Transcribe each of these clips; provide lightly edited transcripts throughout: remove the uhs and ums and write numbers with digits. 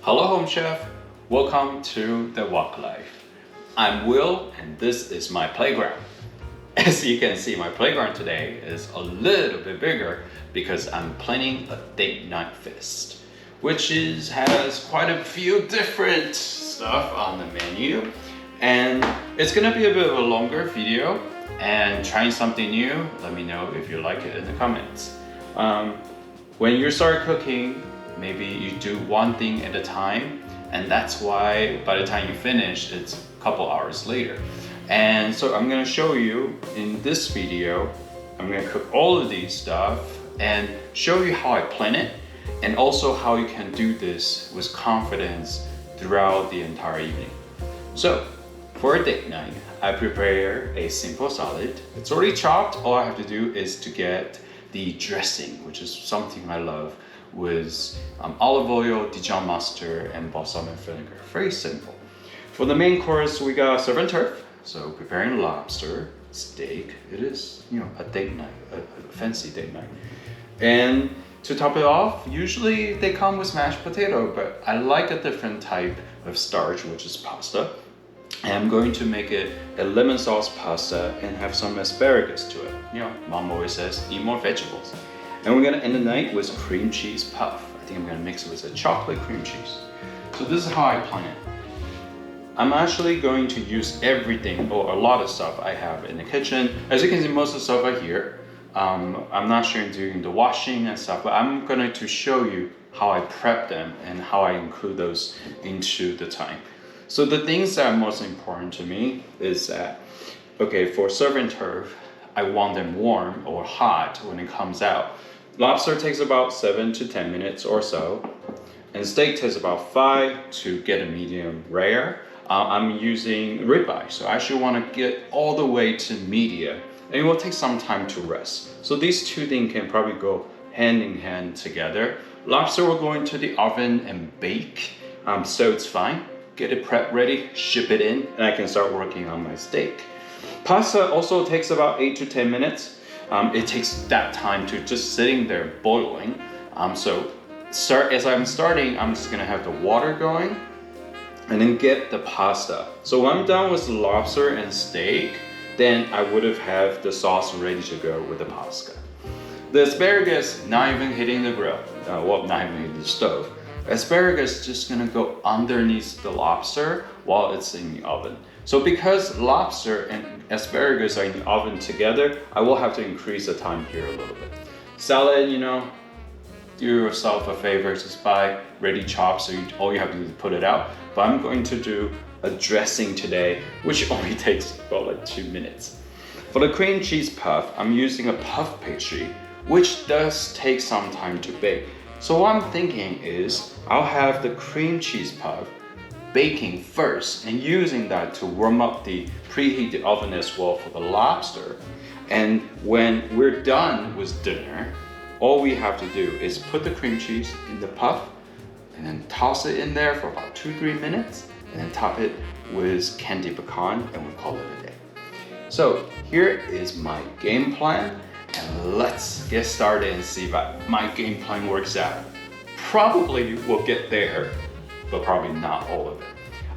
Hello Home Chef, welcome to the Walk Life. I'm Will and this is my playground. As you can see, my playground today is a little bit bigger because I'm planning a date night feast, which has quite a few different stuff on the menu. And it's gonna be a bit of a longer video and trying something new. Let me know if you like it in the comments. When you start cooking, maybe you do one thing at a time, and that's why by the time you finish, it's a couple hours later. And so I'm gonna show you in this video, I'm gonna cook all of these stuff and show you how I plan it, and also how you can do this with confidence throughout the entire evening. So for a date night, I prepare a simple salad. It's already chopped. All I have to do is to get the dressing, which is something I love, with olive oil, Dijon mustard, and balsamic vinegar. Very simple. For the main course, we got surf and turf. So preparing lobster, steak. It is, a date night, a fancy date night. And to top it off, usually they come with mashed potato, but I like a different type of starch, which is pasta. And I'm going to make it a lemon sauce pasta and have some asparagus to it. Mom always says, eat more vegetables. And we're gonna end the night with cream cheese puff. I think I'm gonna mix it with a chocolate cream cheese. So this is how I plan it. I'm actually going to use everything, or a lot of stuff I have in the kitchen. As you can see, most of the stuff are here. I'm not sure doing the washing and stuff, but I'm going to show you how I prep them and how I include those into the time. So the things that are most important to me is that, okay, for surf and turf, I want them warm or hot when it comes out. Lobster takes about 7 to 10 minutes or so, and steak takes about 5 to get a medium rare. I'm using ribeye, so I actually want to get all the way to medium, and it will take some time to rest. So these two things can probably go hand in hand together. Lobster will go into the oven and bake, so it's fine. Get it prepped ready, ship it in, and I can start working on my steak. Pasta also takes about 8 to 10 minutes. It takes that time to just sitting there boiling. So as I'm starting, I'm just gonna have the water going and then get the pasta. So when I'm done with the lobster and steak, then I would have the sauce ready to go with the pasta. The asparagus, not even hitting the grill, not even hitting the stove. Asparagus just gonna go underneath the lobster while it's in the oven. So because lobster and asparagus are in the oven together, I will have to increase the time here a little bit. Salad, do yourself a favor, just buy ready chopped, so all you have to do is put it out. But I'm going to do a dressing today, which only takes about 2 minutes. For the cream cheese puff, I'm using a puff pastry, which does take some time to bake. So what I'm thinking is, I'll have the cream cheese puff baking first and using that to warm up the preheated oven as well for the lobster. And when we're done with dinner, all we have to do is put the cream cheese in the puff and then toss it in there for about 2-3 minutes and then top it with candied pecan, and we call it a day. So here is my game plan, and let's get started and see if my game plan works out. Probably we'll get there, but probably not all of it.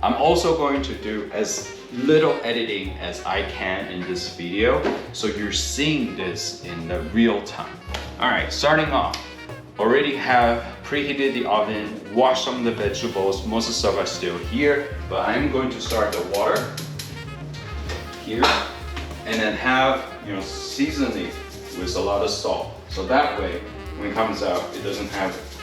I'm also going to do as little editing as I can in this video, so you're seeing this in the real time. All right, starting off, already have preheated the oven, washed some of the vegetables. Most of the stuff is still here, but I'm going to start the water here, and then have, seasoning with a lot of salt. So that way, when it comes out, it doesn't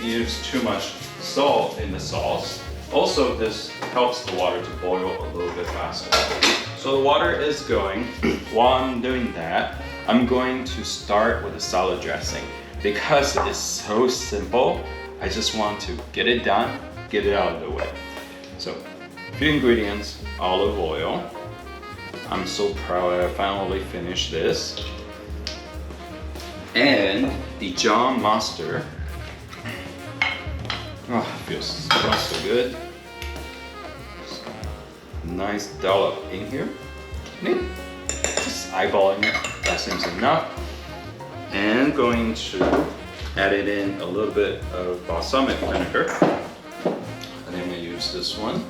use too much salt in the sauce. Also, this helps the water to boil a little bit faster. So the water is going. While I'm doing that, I'm going to start with the salad dressing. Because it's so simple, I just want to get it done, get it out of the way. So, a few ingredients: olive oil. I'm so proud that I finally finished this. And Dijon mustard. Oh, smells so good. Nice dollop in here. Just eyeballing it, that seems enough. And going to add it in a little bit of balsamic vinegar. And use this one.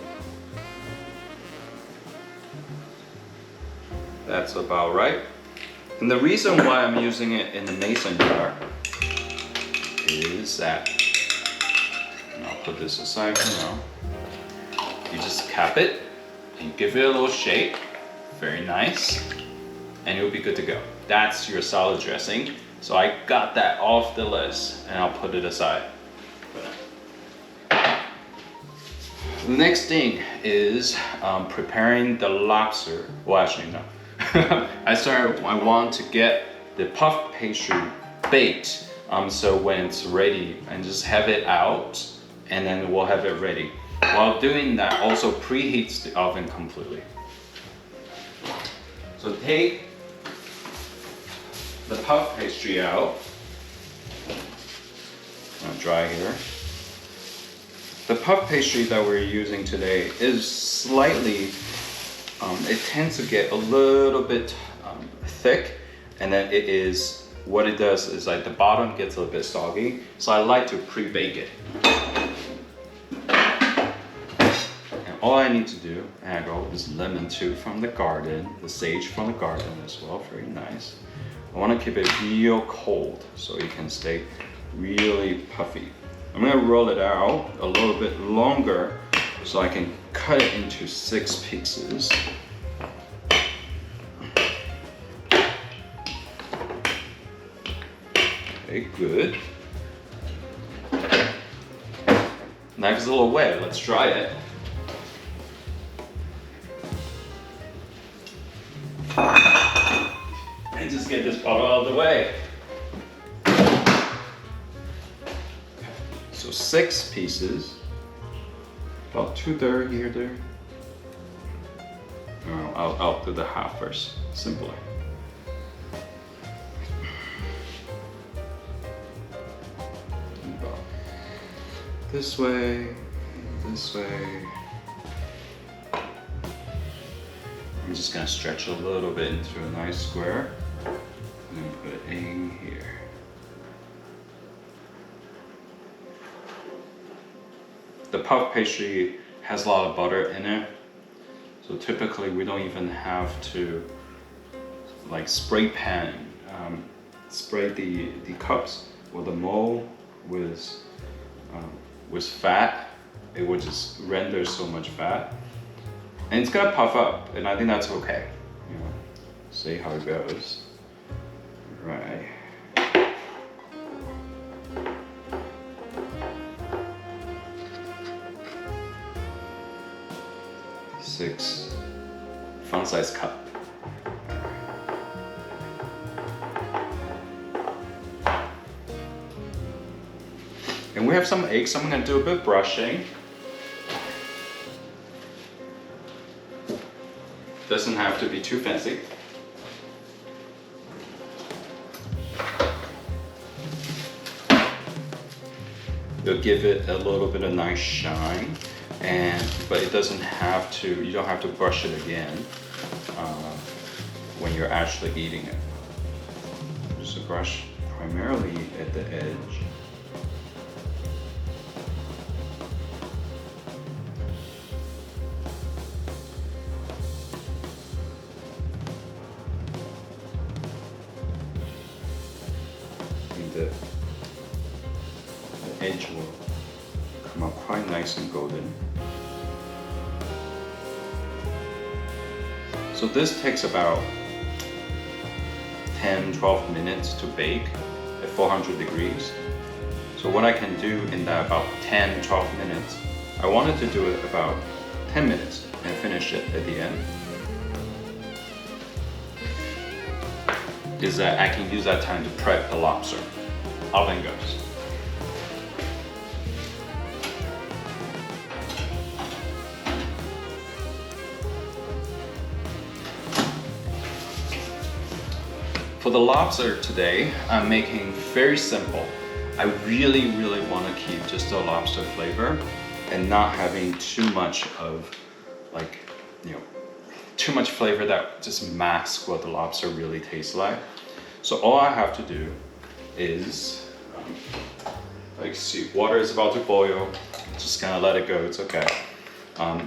That's about right. And the reason why I'm using it in the mason jar is that, and I'll put this aside for now. You just cap it and give it a little shake. Very nice. And you'll be good to go. That's your salad dressing. So I got that off the list and I'll put it aside. The next thing is preparing the lobster. Well, actually, no. I want to get the puff pastry baked. So when it's ready, and just have it out, and then we'll have it ready. While doing that, also preheats the oven completely. So take the puff pastry out. I'll dry here. The puff pastry that we're using today is slightly, it tends to get a little bit thick, and then what it does is like the bottom gets a little bit soggy, so I like to pre-bake it. And all I need to do, and I go, is lemon too from the garden, the sage from the garden as well, very nice. I want to keep it real cold so it can stay really puffy. I'm going to roll it out a little bit longer so I can cut it into 6 pieces. Okay, good. Knife is a little wet, let's try it. And just get this bottle out of the way. So 6 pieces, about 2/3 here, there. No, I'll do the half first, simpler. This way, this way. I'm just gonna stretch a little bit into a nice square and put it in here. The puff pastry has a lot of butter in it, so typically we don't even have to like spray pan, spray the cups or the mold with fat. It would just render so much fat, and it's gonna puff up, and I think that's okay. You know, see how it goes. Right. Six fun size cup. And we have some eggs, so I'm gonna do a bit of brushing. Doesn't have to be too fancy. It'll give it a little bit of nice shine, but it doesn't have to, you don't have to brush it again when you're actually eating it. Just a brush primarily at the edge. The edge will come out quite nice and golden. So this takes about 10-12 minutes to bake at 400 degrees. So what I can do in that about 10-12 minutes, I wanted to do it about 10 minutes and finish it at the end, is that I can use that time to prep the lobster. Oven goes. For the lobster today, I'm making very simple. I really want to keep just the lobster flavor and not having too much of too much flavor that just masks what the lobster really tastes like. So all I have to do is, see, water is about to boil. Just gonna let it go, it's okay.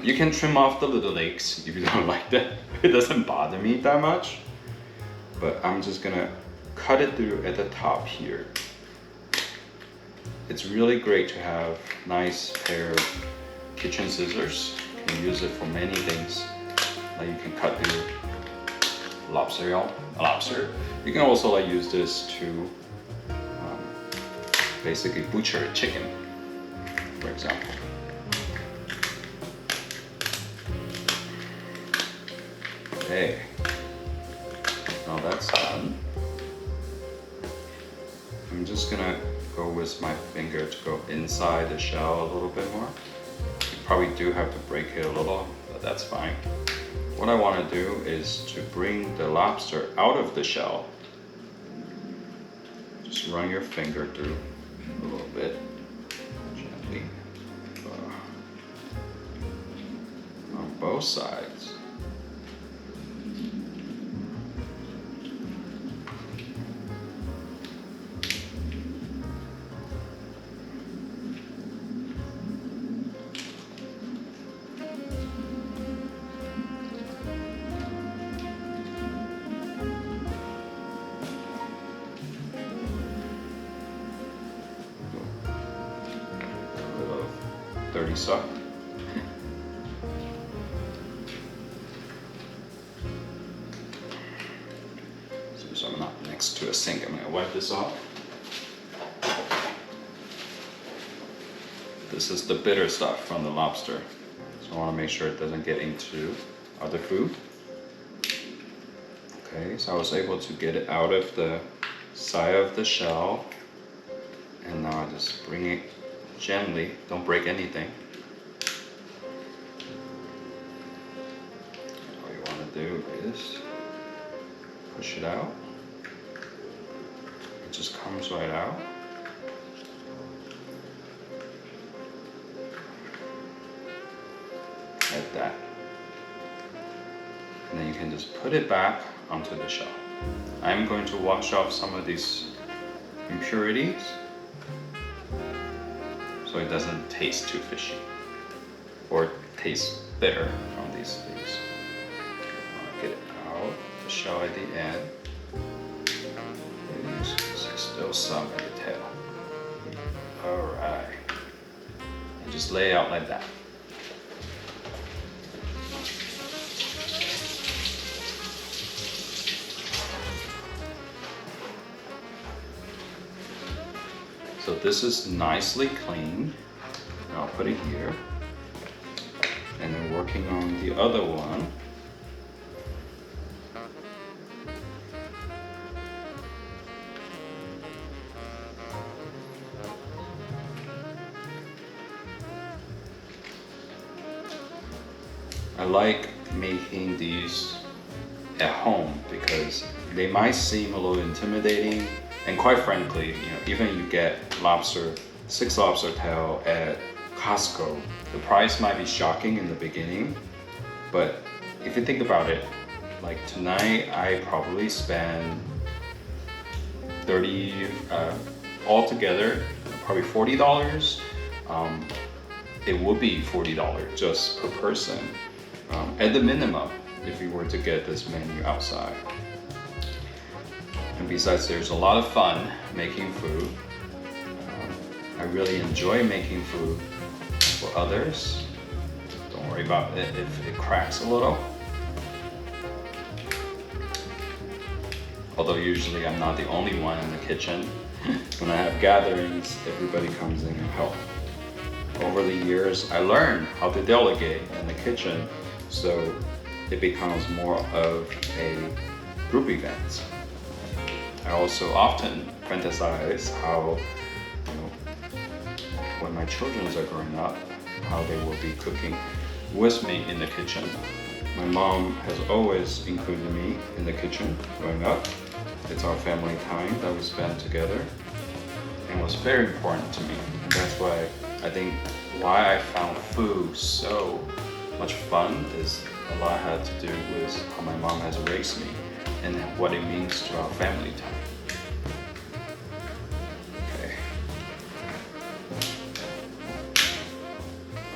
You can trim off the little legs if you don't like that. It doesn't bother me that much. But I'm just gonna cut it through at the top here. It's really great to have nice pair of kitchen scissors. You can use it for many things. Like you can cut through lobster. You can also like use this to basically butcher a chicken, for example. Okay, now that's done. I'm just gonna go with my finger to go inside the shell a little bit more. You probably do have to break it a little, but that's fine. What I want to do is to bring the lobster out of the shell. Just run your finger through a little bit, gently, on both sides. Dirty stuff. Since I'm not next to a sink, I'm gonna wipe this off. This is the bitter stuff from the lobster, so I want to make sure it doesn't get into other food. Okay, so I was able to get it out of the side of the shell, and now I just bring it gently, don't break anything. All you want to do is push it out. It just comes right out. Like that. And then you can just put it back onto the shell. I'm going to wash off some of these impurities, so it doesn't taste too fishy or taste bitter from these things. I'll get it out the shell at the end. There's still some in the tail. Alright. And just lay it out like that. So this is nicely cleaned. I'll put it here. And then working on the other one. I like making these at home because they might seem a little intimidating. And quite frankly, even you get six lobster tail at Costco, the price might be shocking in the beginning, but if you think about it, like tonight I probably spend 30 altogether, probably $40. It would be $40 just per person at the minimum if you were to get this menu outside. And besides, there's a lot of fun making food. I really enjoy making food for others. Don't worry about it if it cracks a little. Although usually I'm not the only one in the kitchen. When I have gatherings, everybody comes in and helps. Over the years, I learned how to delegate in the kitchen, so it becomes more of a group event. I also often fantasize how, when my children are growing up, how they will be cooking with me in the kitchen. My mom has always included me in the kitchen growing up. It's our family time that we spend together, and it was very important to me. And that's why I think why I found food so much fun is a lot had to do with how my mom has raised me and what it means to our family time. Okay.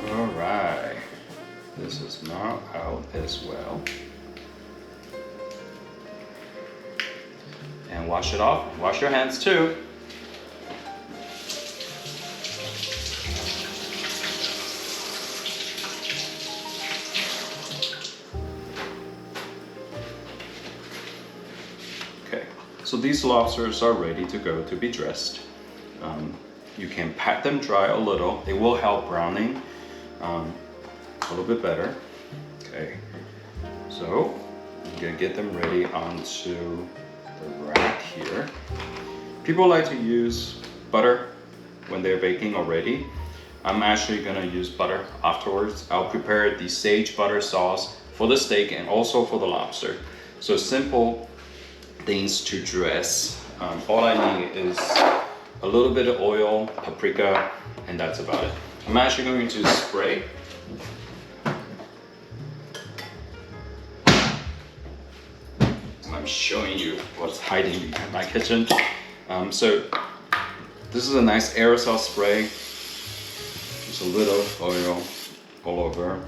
All right. it's not out as well. And wash it off. Wash your hands too. Okay, so these lobsters are ready to go to be dressed. You can pat them dry a little. It will help browning a little bit better. Okay, so I'm gonna get them ready onto the rack here. People like to use butter when they're baking already. I'm actually gonna use butter afterwards. I'll prepare the sage butter sauce for the steak and also for the lobster. So simple things to dress. All I need is a little bit of oil, paprika, and that's about it. I'm actually going to spray. I'm showing you what's hiding behind my kitchen. So this is a nice aerosol spray. Just a little oil all over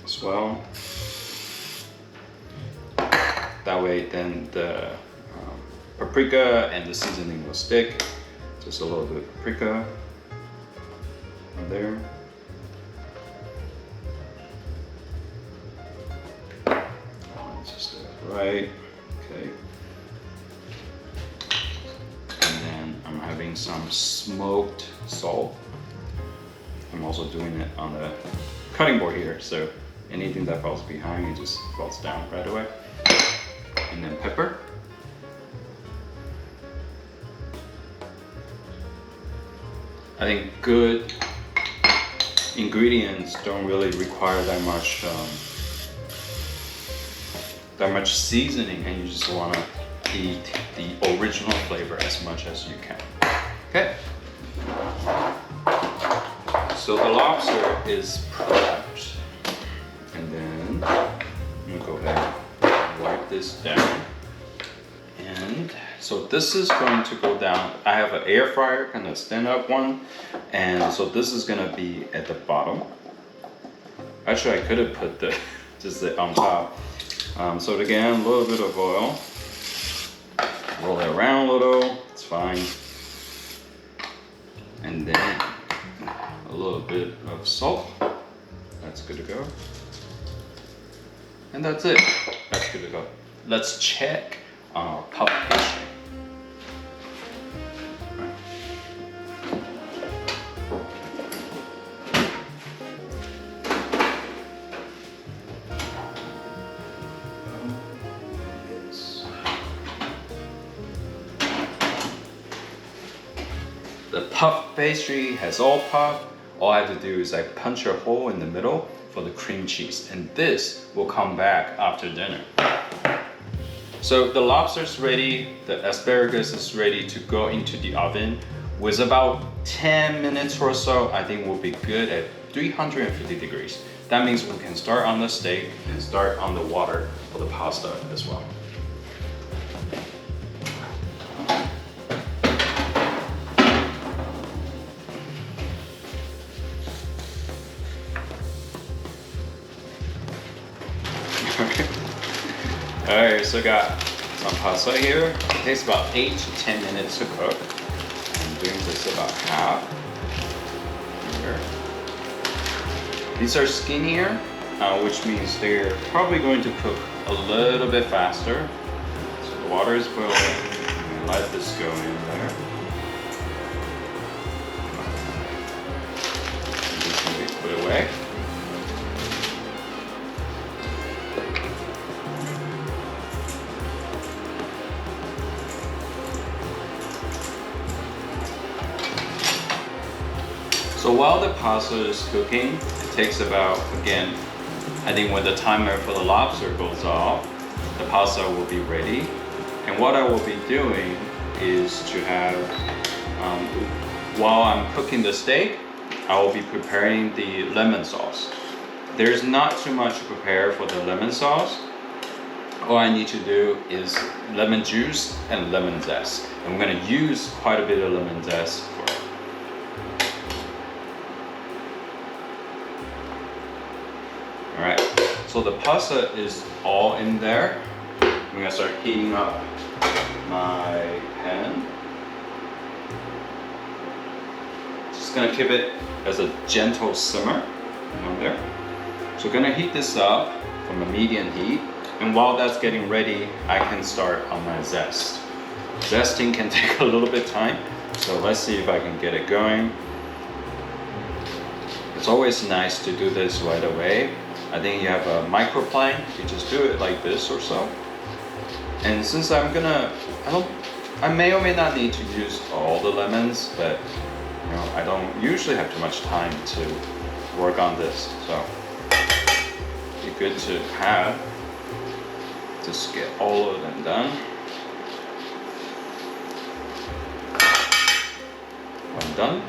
as well. That way then the paprika and the seasoning will stick. Just a little bit of paprika right there. Just right, okay. And then I'm having some smoked salt. I'm also doing it on the cutting board here, so anything that falls behind, it just falls down right away. And then pepper. I think good ingredients don't really require that much seasoning, and you just want to eat the original flavor as much as you can. Okay. So the lobster is prepped, and then I'm gonna go ahead and wipe this down. And so this is going to go down. I have an air fryer, kind of stand up one, and so this is gonna be at the bottom. Actually, I could have put just on top. So again, a little bit of oil. Roll it around a little. It's fine. And then a little bit of salt. That's good to go. And that's it. That's good to go. Let's check our puff pastry. The puff pastry has all puffed. All I have to do is I punch a hole in the middle for the cream cheese, and this will come back after dinner. So the lobster's ready, the asparagus is ready to go into the oven. With about 10 minutes or so, I think we'll be good at 350 degrees. That means we can start on the steak and start on the water for the pasta as well. Alright, so got some pasta here. It takes about 8 to 10 minutes to cook. I'm doing this about half here. These are skinnier, which means they're probably going to cook a little bit faster. So the water is boiling. I'm gonna let this go in there. And this can be put away. So while the pasta is cooking, it takes about, again, I think when the timer for the lobster goes off, the pasta will be ready. And what I will be doing is to have, while I'm cooking the steak, I will be preparing the lemon sauce. There's not too much to prepare for the lemon sauce. All I need to do is lemon juice and lemon zest. And I'm gonna use quite a bit of lemon zest for it. So the pasta is all in there. I'm gonna start heating up my pan. Just gonna keep it as a gentle simmer on there. So gonna heat this up from a medium heat. And while that's getting ready, I can start on my zest. Zesting can take a little bit of time, so let's see if I can get it going. It's always nice to do this right away. I think you have a microplane, you just do it like this or so. And since I may or may not need to use all the lemons, but I don't usually have too much time to work on this. So it'd be good to have, just get all of them done. One done.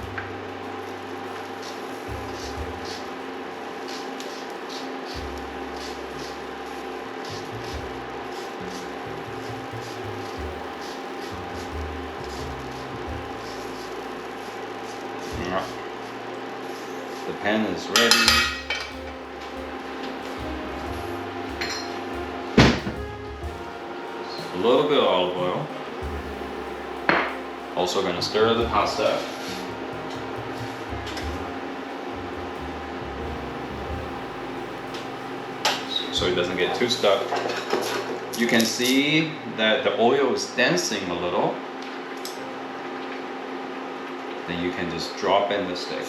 The pan is ready. A little bit of olive oil. Also going to stir the pasta. So it doesn't get too stuck. You can see that the oil is dancing a little. Then you can just drop in the steak.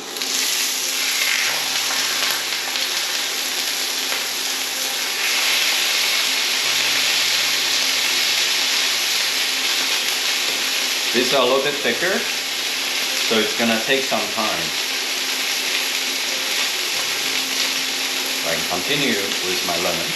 These are a little bit thicker, so it's gonna take some time. I can continue with my lemon.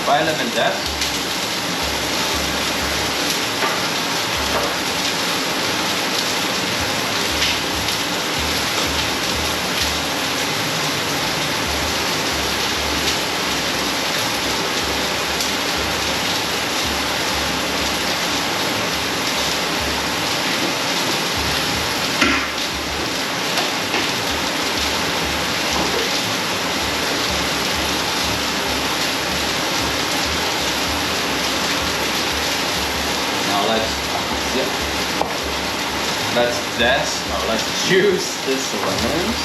By lemon zest. Let's zest, or let's juice this lemons.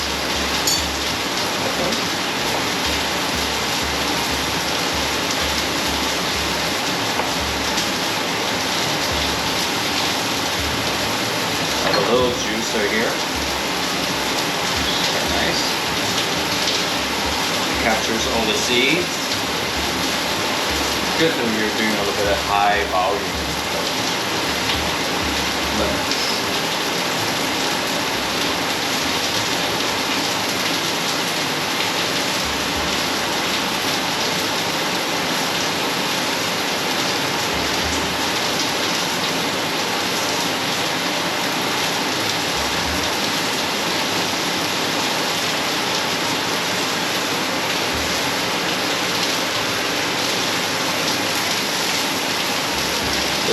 Have a little juicer here. Very nice. It captures all the seeds. Good when you're doing a little bit of high volume lemons.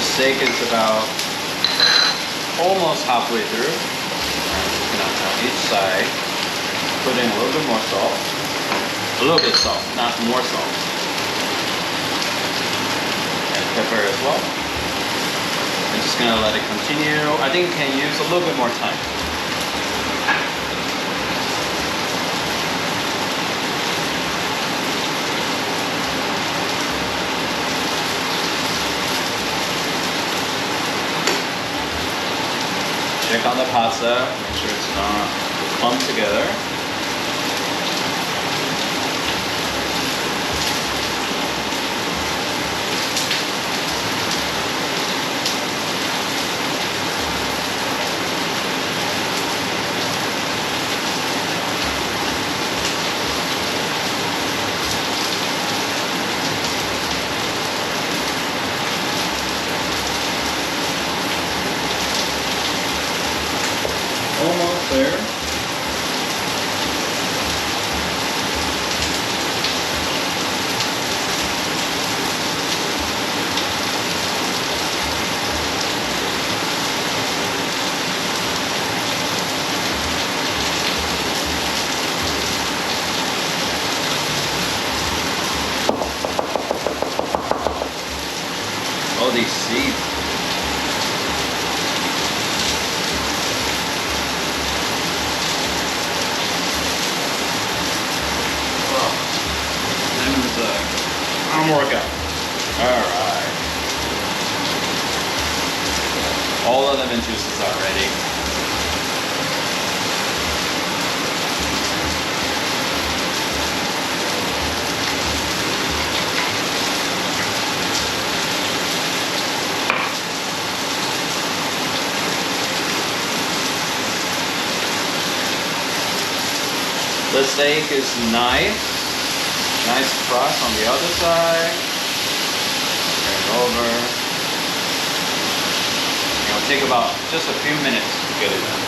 The steak is about almost halfway through. On each side, put in a little bit more salt. A little bit salt, not more salt. And pepper as well. I'm just gonna let it continue. I think you can use a little bit more time. Check on the pasta, make sure it's not clumped together. Almost there. All these seeds. Workout. Alright. All the lemon juices are ready. The steak is nice. Nice crust on the other side. Turn it over. It'll take about just a few minutes to get it done.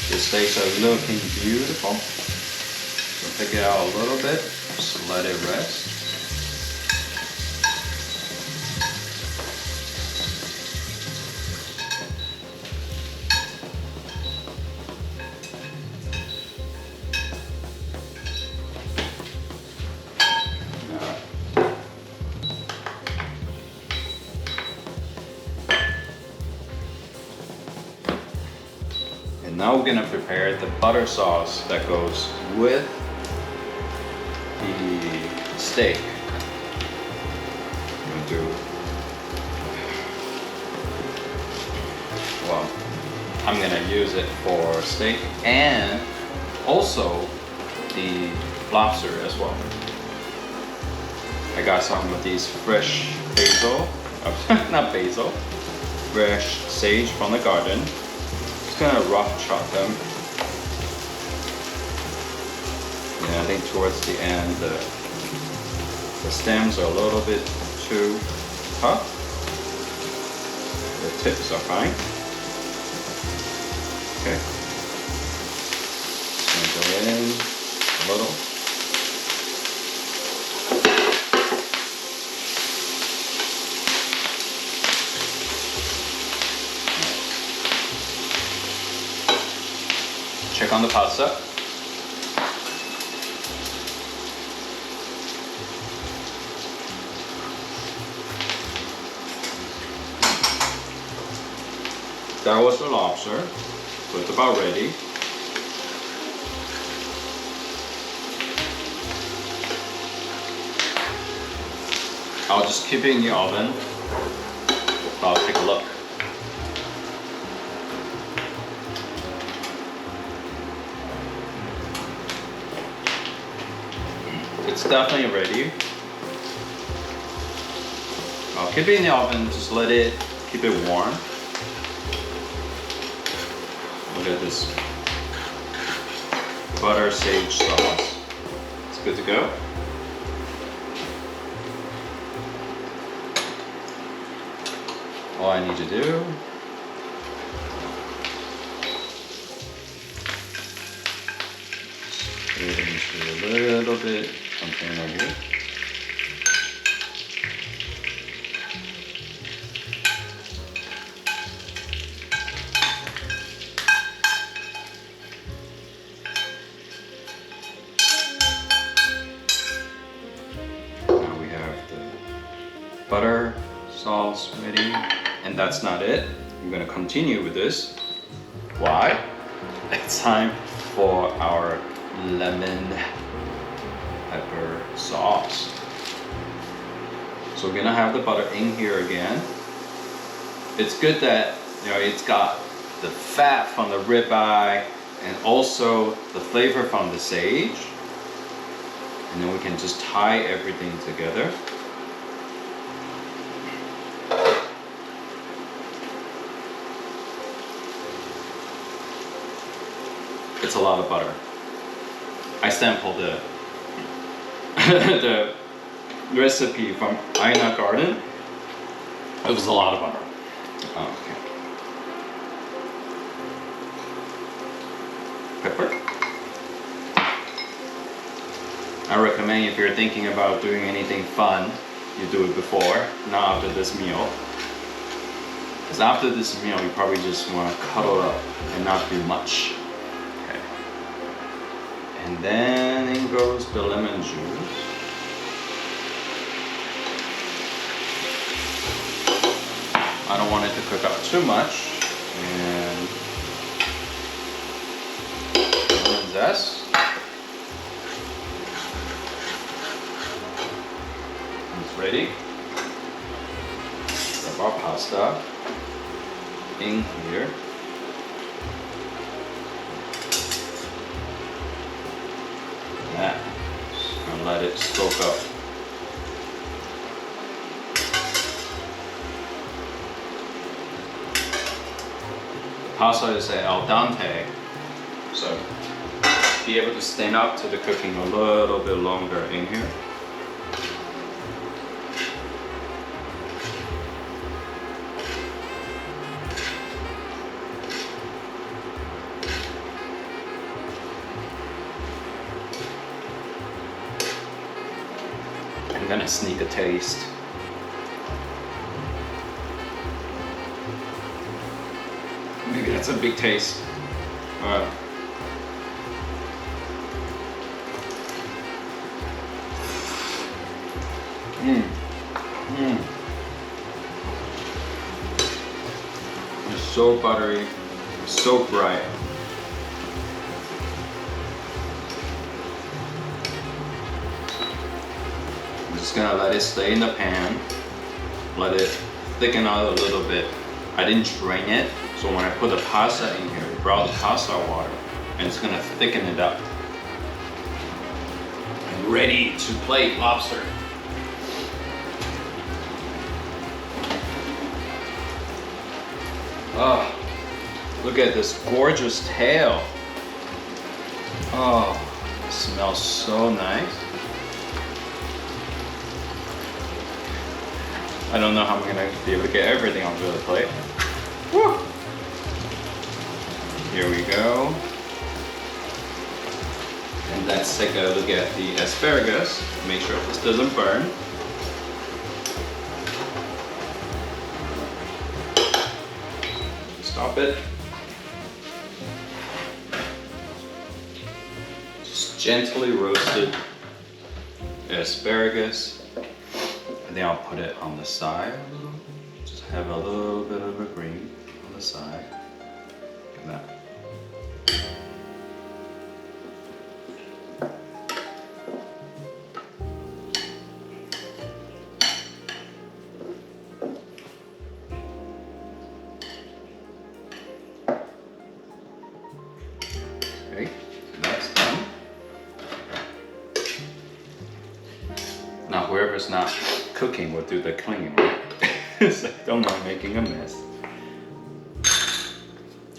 The steaks are looking beautiful. So take it out a little bit, just let it rest. Now we're gonna prepare the butter sauce that goes with the steak. I'm gonna do, well, I'm gonna use it for steak and also the lobster as well. I got some of these fresh basil, not basil, fresh sage from the garden. Gonna rough chop them. Yeah, I think towards the end the stems are a little bit too tough. The tips are fine. Okay. Just gonna go in a little. Check on the pasta. That was the lobster, so it's about ready. I'll just keep it in the oven. I'll take a look. it's definitely ready. I'll keep it in the oven, just let it, keep it warm. Look at this butter sage sauce. It's good to go. All I need to do put it into a little bit container here. Now we have the butter sauce ready, and that's not it. I'm gonna continue with this. Why? It's time for our lemon pepper sauce. So we're gonna have the butter in here again. It's good that it's got the fat from the ribeye and also the flavor from the sage, and then we can just tie everything together. It's a lot of butter. I sampled the the recipe from Aina Garden. It was a lot of butter. Okay. Pepper. I recommend if you're thinking about doing anything fun, you do it before, not after this meal. Because after this meal, you probably just want to cuddle up and not do much. Okay. And then in goes the lemon juice. I don't want it to cook up too much. And lemon zest. It's ready. Grab our pasta in here. That. And let it soak up. Pasta is al dente, so be able to stand up to the cooking a little bit longer in here. I'm gonna sneak a taste. Maybe that's a big taste. It's so buttery, so bright. I'm just gonna let it stay in the pan, let it thicken out a little bit. I didn't drain it, so when I put the pasta in here, it brought the pasta water, and it's gonna thicken it up. And ready to plate lobster. Oh, look at this gorgeous tail. Oh, it smells so nice. I don't know how I'm gonna be able to get everything onto the plate. Woo! Here we go. And let's take a look at the asparagus. Make sure this doesn't burn. Stop it. Just gently roasted asparagus. And then I'll put it on the side a little. Just have a little bit of a green on the side. Look at that. Okay, that's done. whoever's not cooking will do the cleaning. So don't mind making a mess.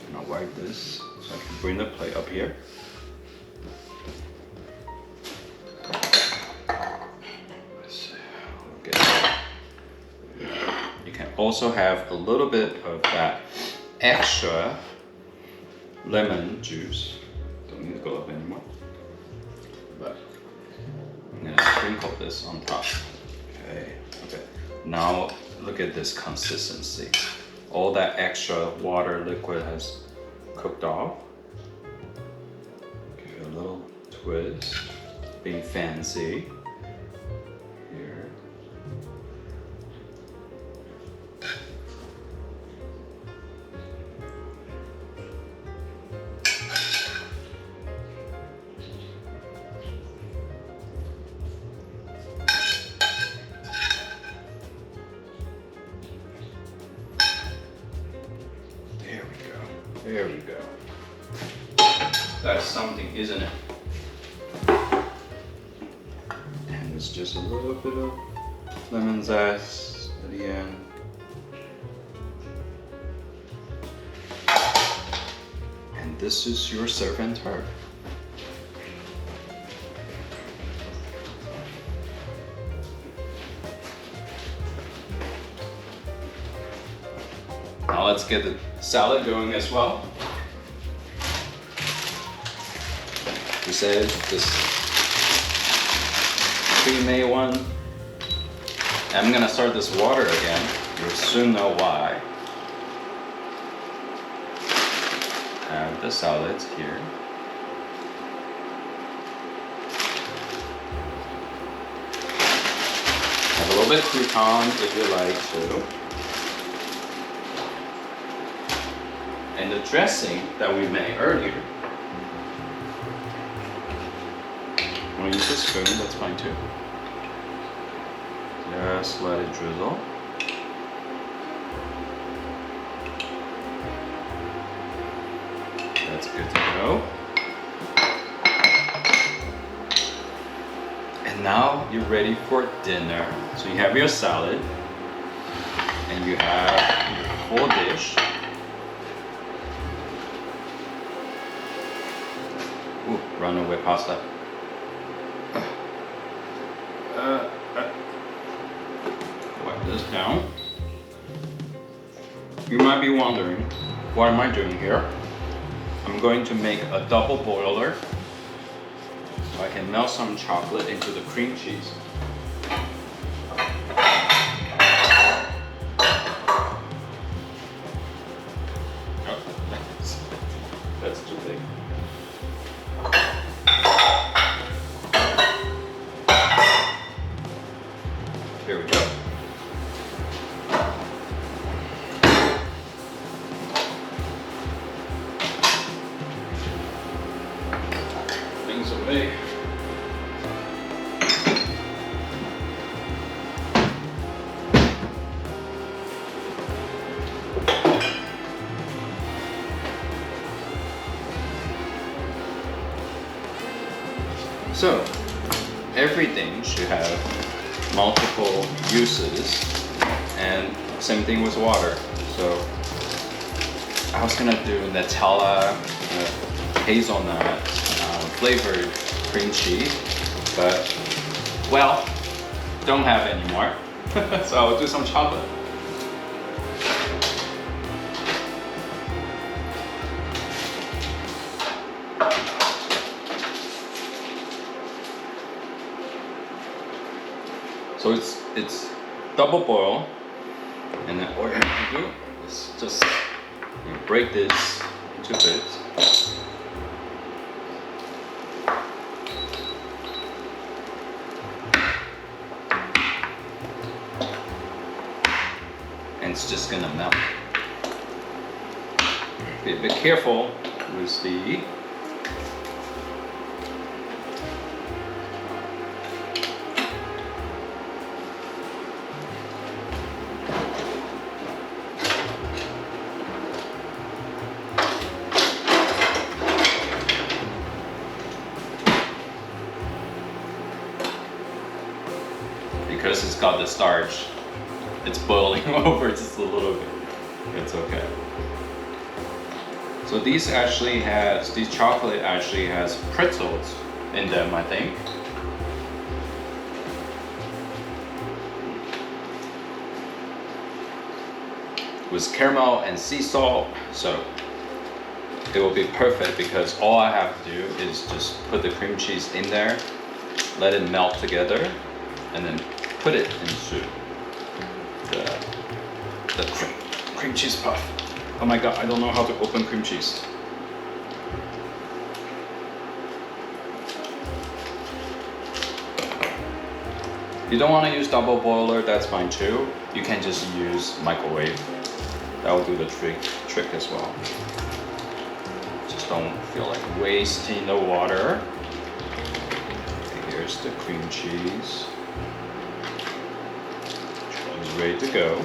And I'll wipe this so I can bring the plate up here. You can also have a little bit of that extra lemon juice. Don't need to go up anymore. But I'm gonna sprinkle this on top. Okay. Now look at this consistency. All that extra water liquid has cooked off. Give it a little twist. Being fancy. Here. There we go. That's something, isn't it? And it's just a little bit of lemon zest at the end. And this is your serve and serve. Now let's get the salad going as well. We said this pre-made one. I'm gonna start this water again. You'll soon know why. Have the salads here. Have a little bit of crouton if you like to. And the dressing that we made earlier. Want to use a spoon, that's fine too. Just let it drizzle. That's good to go. And now you're ready for dinner. So you have your salad and you have your full dish. Ooh, runaway pasta. Wipe this down. You might be wondering, what am I doing here? I'm going to make a double boiler so I can melt some chocolate into the cream cheese. Oh, that's too big. Here we go. Things away. So, everything should have multiple uses, and same thing with water. So I was gonna do Nutella, hazelnut, flavored cream cheese, but well, don't have anymore. So I'll do some chocolate. So it's double boil, and then what you're gonna do is just break this into bits. And it's just gonna melt. Be a bit careful with the because just got the starch. It's boiling over just a little bit. It's okay. So these chocolate actually has pretzels in them, I think. With caramel and sea salt, so it will be perfect because all I have to do is just put the cream cheese in there, let it melt together, and then put it into the cream cheese puff. Oh my god, I don't know how to open cream cheese. If you don't want to use double boiler, that's fine too. You can just use microwave. That will do the trick as well. Just don't feel like wasting the water. Okay, here's the cream cheese. It's ready to go.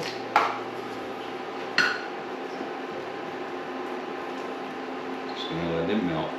Just gonna let it melt.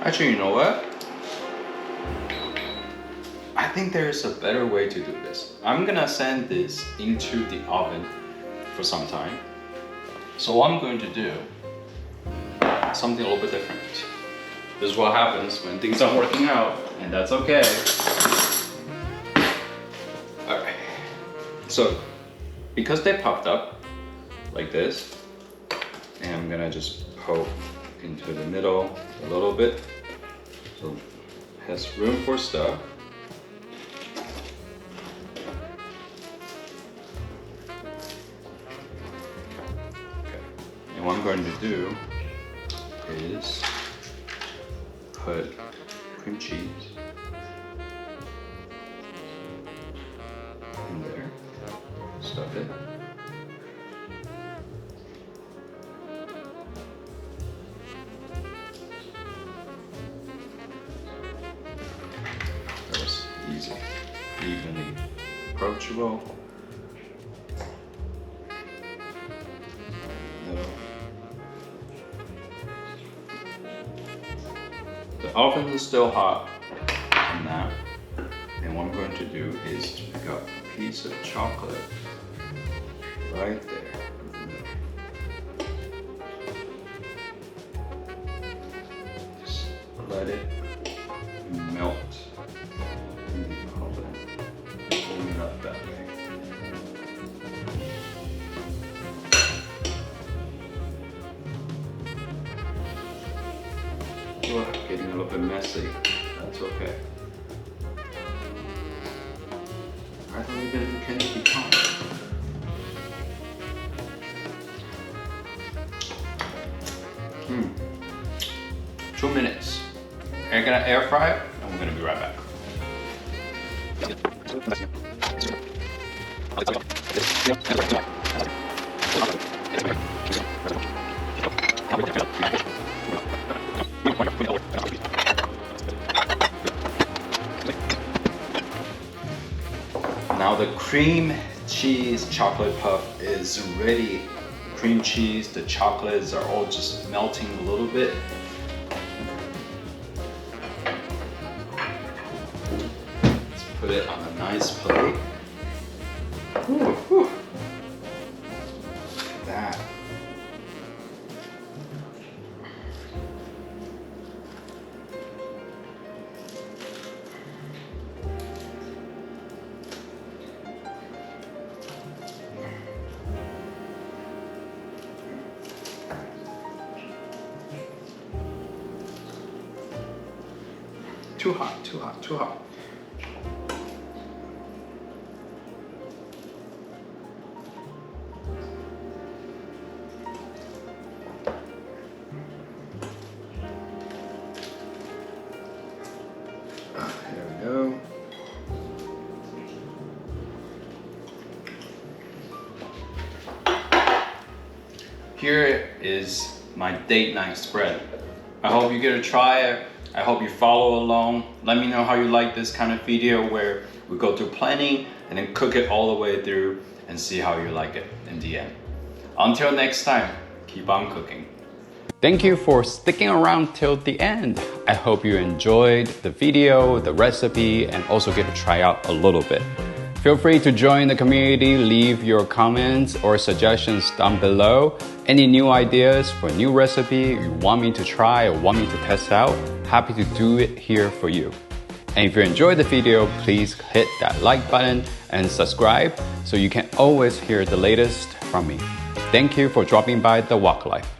Actually, you know what? I think there's a better way to do this. I'm gonna send this into the oven for some time. So what I'm going to do, something a little bit different. This is what happens when things aren't working out, and that's okay. Alright. So, because they popped up like this, and I'm gonna just poke into the middle a little bit. So it has room for stuff. Okay. And what I'm going to do is put cream cheese in there, stuff it. Easy, evenly approachable. The oven is still hot on that, and what I'm going to do is to pick up a piece of chocolate right there. Just let it melt. That way. Oh, getting a little bit messy. That's okay. I don't even can be calm. Hmm. 2 minutes. I'm gonna air fry it, and we're gonna be right back. Now the cream cheese chocolate puff is ready. The cream cheese, the chocolates are all just melting a little bit. Let's put it on a nice plate. Ooh, whew. Look at that. Too hot, too hot, too hot. here is my date night spread. I hope you get to try it. I hope you follow along. Let me know how you like this kind of video where we go through planning and then cook it all the way through and see how you like it in the end. Until next time, keep on cooking. Thank you for sticking around till the end. I hope you enjoyed the video, the recipe, and also get to try out a little bit. Feel free to join the community, leave your comments or suggestions down below. Any new ideas for new recipe you want me to try or want me to test out, happy to do it here for you. And if you enjoyed the video, please hit that like button and subscribe so you can always hear the latest from me. Thank you for dropping by The Wok Life.